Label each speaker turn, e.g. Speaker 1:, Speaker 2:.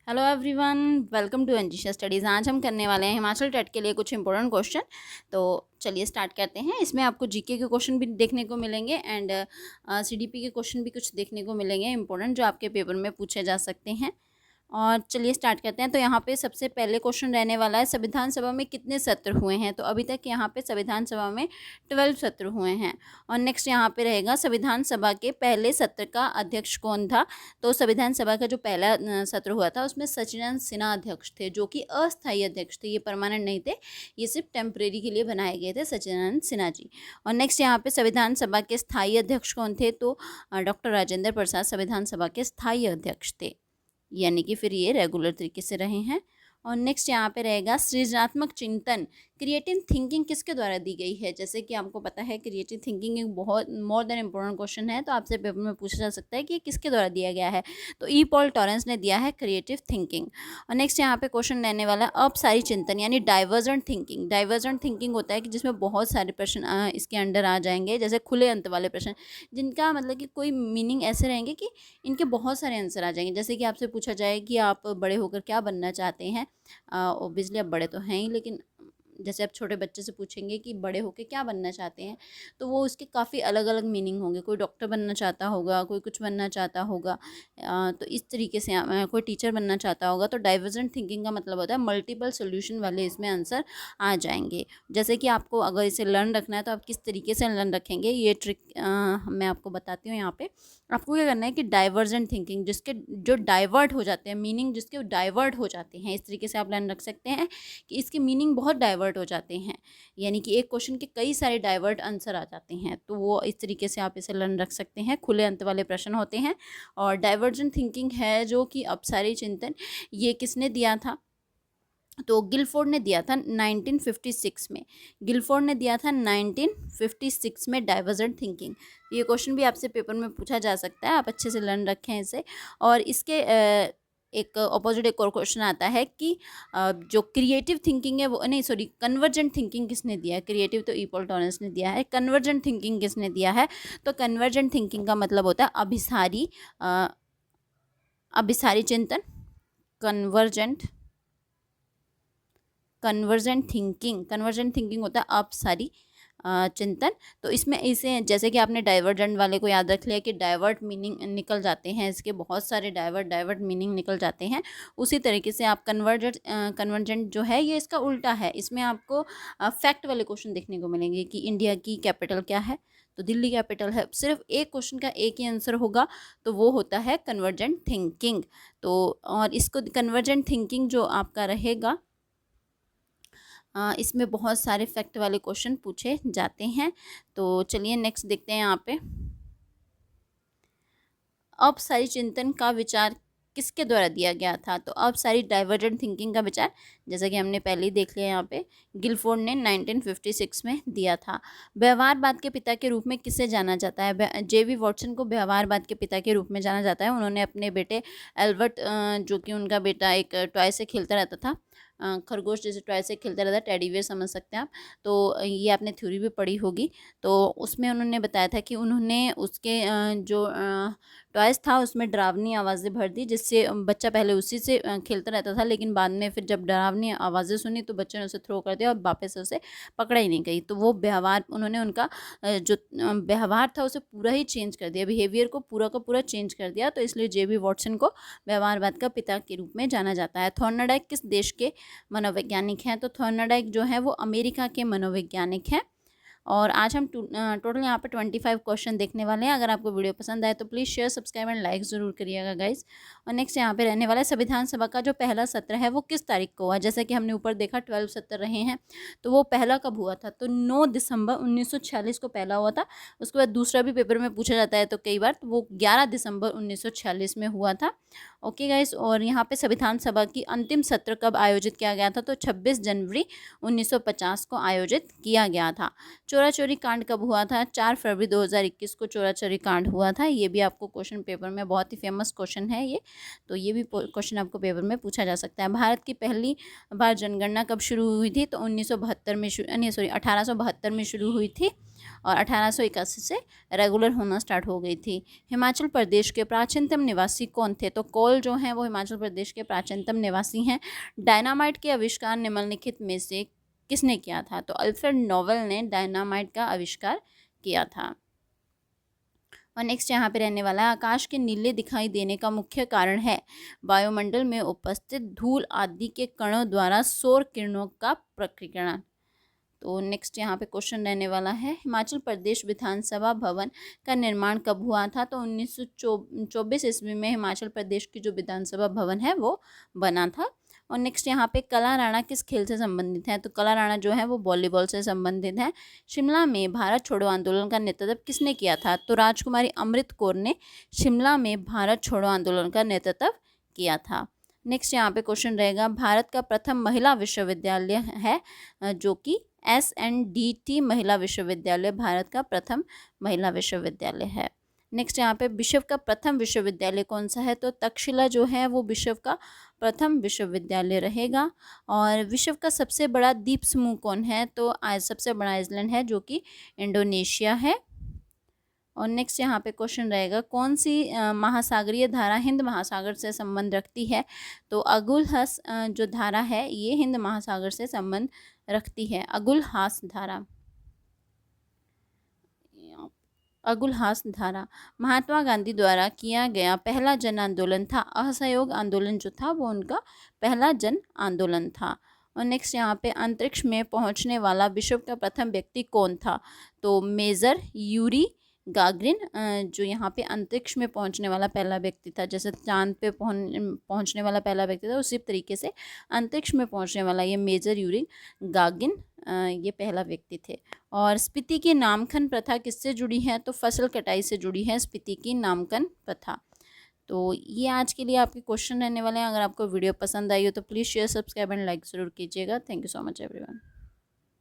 Speaker 1: Hello everyone, welcome to Angisha studies. आज हम करने वाले हैं हिमाचल टेट के लिए कुछ इंपॉर्टेंट क्वेश्चन। तो चलिए स्टार्ट करते हैं। इसमें आपको जीके के क्वेश्चन भी देखने को मिलेंगे एंड सीडीपी के क्वेश्चन भी कुछ देखने को मिलेंगे इंपॉर्टेंट, जो आपके पेपर में पूछे जा सकते हैं। और चलिए स्टार्ट करते हैं। तो यहाँ पे सबसे पहले क्वेश्चन रहने वाला है, संविधान सभा में कितने सत्र हुए हैं। तो अभी तक यहाँ पे संविधान सभा में 12 सत्र हुए हैं। और नेक्स्ट यहाँ पे रहेगा, संविधान सभा के पहले सत्र का अध्यक्ष कौन था। तो संविधान सभा का जो पहला सत्र हुआ था उसमें सचिदानंद सिन्हा अध्यक्ष थे, जो कि अस्थायी अध्यक्ष थे। ये परमानेंट नहीं थे, ये सिर्फ टेम्परेरी के लिए बनाए गए थे, सचिदानंद सिन्हा जी। और नेक्स्ट यहाँ पे संविधान सभा के स्थायी अध्यक्ष कौन थे। तो डॉक्टर राजेंद्र प्रसाद संविधान सभा के स्थायी अध्यक्ष थे, यानी कि फिर ये रेगुलर तरीके से रहे हैं। और नेक्स्ट यहाँ पे रहेगा, सृजनात्मक चिंतन क्रिएटिव थिंकिंग किसके द्वारा दी गई है। जैसे कि आपको पता है क्रिएटिव थिंकिंग एक बहुत मोर देन इम्पोर्टेंट क्वेश्चन है, तो आपसे पेपर में पूछा जा सकता है कि किसके द्वारा दिया गया है। तो ई पॉल टॉरेंस ने दिया है क्रिएटिव थिंकिंग। और नेक्स्ट यहाँ पे क्वेश्चन रहने वाला अपसारी चिंतन यानी डाइवर्जेंट थिंकिंग। डाइवर्जेंट थिंकिंग होता है कि जिसमें बहुत सारे प्रश्न इसके अंडर आ जाएंगे, जैसे खुले अंत वाले प्रश्न, जिनका मतलब कि कोई मीनिंग ऐसे रहेंगे कि इनके बहुत सारे आंसर आ जाएंगे। जैसे कि आपसे पूछा जाए कि आप बड़े होकर क्या बनना चाहते हैं। ऑब्वियसली आप बड़े तो हैं ही, लेकिन जैसे आप छोटे बच्चे से पूछेंगे कि बड़े होके क्या बनना चाहते हैं, तो वो उसके काफ़ी अलग अलग मीनिंग होंगे। कोई डॉक्टर बनना चाहता होगा, कोई कुछ बनना चाहता होगा, तो इस तरीके से कोई टीचर बनना चाहता होगा। तो डाइवर्जेंट थिंकिंग का मतलब होता है मल्टीपल सोल्यूशन वाले इसमें आंसर आ जाएंगे। जैसे कि आपको अगर इसे लर्न रखना है तो आप किस तरीके से लर्न रखेंगे, ये ट्रिक मैं आपको बताती हूँ। यहाँ पे आपको क्या करना है कि डाइवर्जेंट थिंकिंग, जिसके जो डाइवर्ट हो जाते हैं मीनिंग, जिसके डाइवर्ट हो जाते हैं, इस तरीके से आप लर्न रख सकते हैं कि इसके मीनिंग बहुत डाइवर्ट हो जाते हैं, यानी कि एक क्वेश्चन के कई सारे डाइवर्ट आंसर आ जाते हैं। तो वो इस तरीके से आप इसे लर्न रख सकते हैं। खुले अंत वाले प्रश्न होते हैं। और डाइवर्जेंट थिंकिंग है जो कि अपसारी चिंतन, ये किसने दिया था। तो गिलफोर्ड ने दिया था 1956 में। गिलफोर्ड ने दिया था 1956 में डाइवर्जेंट थिंकिंग। ये क्वेश्चन भी आपसे पेपर में पूछा जा सकता है, आप अच्छे से लर्न रखें इसे। और इसके एक ऑपोजिट एक और क्वेश्चन आता है कि जो क्रिएटिव थिंकिंग है वो नहीं, सॉरी, कन्वर्जेंट थिंकिंग किसने दिया है। क्रिएटिव तो ई पॉल टॉरेंस ने दिया है, कन्वर्जेंट थिंकिंग किसने दिया है। तो कन्वर्जेंट थिंकिंग का मतलब होता है अभिसारी चिंतन। कन्वर्जेंट थिंकिंग होता है अपसारी चिंतन। तो इसमें इसे, जैसे कि आपने डाइवर्जेंट वाले को याद रख लिया कि डाइवर्ट मीनिंग निकल जाते हैं, इसके बहुत सारे डाइवर्ट मीनिंग निकल जाते हैं। उसी तरीके से आप कन्वर्जेंट जो है ये इसका उल्टा है। इसमें आपको फैक्ट वाले क्वेश्चन देखने को मिलेंगे कि इंडिया की कैपिटल क्या है। तो दिल्ली कैपिटल है। सिर्फ एक क्वेश्चन का एक ही आंसर होगा, तो वो होता है कन्वर्जेंट थिंकिंग। तो और इसको कन्वर्जेंट थिंकिंग जो आपका रहेगा, इसमें बहुत सारे फैक्ट वाले क्वेश्चन पूछे जाते हैं। तो चलिए नेक्स्ट देखते हैं। यहाँ पे अपसारी चिंतन का विचार किसके द्वारा दिया गया था। तो अपसारी डाइवर्जेंट थिंकिंग का विचार, जैसा कि हमने पहले ही देख लिया, यहाँ पे गिलफोर्ड ने 1956 में दिया था। व्यवहारवाद के पिता के रूप में किसे जाना जाता है। जेवी वॉटसन को व्यवहारवाद के पिता के रूप में जाना जाता है। उन्होंने अपने बेटे एल्बर्ट, जो कि उनका बेटा एक टॉय से खेलता रहता था, खरगोश जैसे टॉय से खेलता रहता, टेडी बियर समझ सकते हैं आप। तो ये आपने थ्योरी भी पढ़ी होगी। तो उसमें उन्होंने बताया था कि उन्होंने उसके जो टॉयस था उसमें डरावनी आवाज़ें भर दी, जिससे बच्चा पहले उसी से खेलता रहता था, लेकिन बाद में फिर जब डरावनी आवाज़ें सुनी तो बच्चे ने उसे थ्रो कर दिया और वापस से उसे पकड़ा ही नहीं गई। तो वो व्यवहार, उन्होंने उनका जो व्यवहार था उसे पूरा ही चेंज कर दिया, बिहेवियर को पूरा का पूरा चेंज कर दिया। तो इसलिए जेबी वॉटसन को व्यवहारवाद का पिता के रूप में जाना जाता है। थॉर्नडाइक किस देश के मनोवैज्ञानिक हैं। तो थॉर्नडाइक जो है वो अमेरिका के मनोवैज्ञानिक हैं। और आज हम टोटल यहाँ पे 25 क्वेश्चन देखने वाले हैं। अगर आपको वीडियो पसंद आए तो please share, subscribe and like ज़रूर करिएगा गाइज। और नेक्स्ट यहाँ पे रहने वाला है, संविधान सभा का जो पहला सत्र है वो किस तारीख को हुआ। जैसे कि हमने ऊपर देखा 12 सत्र रहे हैं, तो वो पहला कब हुआ था। तो 9 दिसंबर 1946 को पहला हुआ था। उसके बाद दूसरा भी पेपर में पूछा जाता है तो कई बार, तो वो 11 दिसंबर 1946 में हुआ था। Okay guys. और यहाँ पे संविधान सभा की अंतिम सत्र कब आयोजित किया गया था। तो 26 जनवरी 1950 को आयोजित किया गया था। चोरा चोरी कांड कब हुआ था। 4 फरवरी 2021 को चोरा चोरी कांड हुआ था। ये भी आपको क्वेश्चन पेपर में, बहुत ही फेमस क्वेश्चन है ये, तो ये भी क्वेश्चन आपको पेपर में पूछा जा सकता है। भारत की पहली बार जनगणना कब शुरू हुई थी। तो 1872 में शुरू हुई थी। और 1881 से रेगुलर होना स्टार्ट हो गई थी। हिमाचल प्रदेश के प्राचीनतम निवासी कौन थे? तो कोल जो हैं वो हिमाचल प्रदेश के प्राचीनतम निवासी हैं। डायनामाइट के आविष्कार निम्नलिखित में से किसने किया था? तो अल्फ्रेड नोबेल ने डायनामाइट का आविष्कार किया था। और नेक्स्ट यहाँ पे रहने वाला है, आकाश के नीले दिखाई देने का मुख्य कारण है वायुमंडल में उपस्थित धूल आदि के कणों द्वारा सौर किरणों का प्रकीर्णन। तो नेक्स्ट यहाँ पे क्वेश्चन रहने वाला है, हिमाचल प्रदेश विधानसभा भवन का निर्माण कब हुआ था? तो 1924 ईस्वी में हिमाचल प्रदेश की जो विधानसभा भवन है वो बना था। और नेक्स्ट यहाँ पे कला राणा किस खेल से संबंधित है? तो कला राणा जो है वो वॉलीबॉल से संबंधित है। शिमला में भारत छोड़ो आंदोलन का नेतृत्व किसने किया था? तो राजकुमारी अमृत कौर ने शिमला में भारत छोड़ो आंदोलन का नेतृत्व किया था। नेक्स्ट यहाँ पे क्वेश्चन रहेगा, भारत का प्रथम महिला विश्वविद्यालय है जो कि SNDT महिला विश्वविद्यालय भारत का प्रथम महिला विश्वविद्यालय है। नेक्स्ट यहाँ पे विश्व का प्रथम विश्वविद्यालय कौन सा है? तो तक्षशिला जो है वो विश्व का प्रथम विश्वविद्यालय रहेगा। और विश्व का सबसे बड़ा द्वीप समूह कौन है? तो आज सबसे बड़ा आइसलैंड है जो कि इंडोनेशिया है। और नेक्स्ट यहाँ पे क्वेश्चन रहेगा, कौन सी महासागरीय धारा हिंद महासागर से संबंध रखती है? तो अगुलहस जो धारा है ये हिंद महासागर से संबंध रखती है। अगुलहास धारा, अगुलहास धारा महात्मा गांधी द्वारा किया गया पहला जन आंदोलन था। असहयोग आंदोलन जो था वो उनका पहला जन आंदोलन था। और नेक्स्ट यहाँ पे अंतरिक्ष में पहुँचने वाला विश्व का प्रथम व्यक्ति कौन था? तो मेजर यूरी गागरिन जो यहाँ पे अंतरिक्ष में पहुँचने वाला पहला व्यक्ति था। जैसे चांद पे पहुँचने वाला पहला व्यक्ति था उसी तरीके से अंतरिक्ष में पहुँचने वाला ये मेजर यूरी गागरिन ये पहला व्यक्ति थे। और स्पीति की नामकरण प्रथा किससे जुड़ी है? तो फसल कटाई से जुड़ी है स्पीति की नामकरण प्रथा। तो ये आज के लिए आपके क्वेश्चन रहने वाले हैं। अगर आपको वीडियो पसंद आई हो तो please share, subscribe and like ज़रूर कीजिएगा। Thank you so much everyone.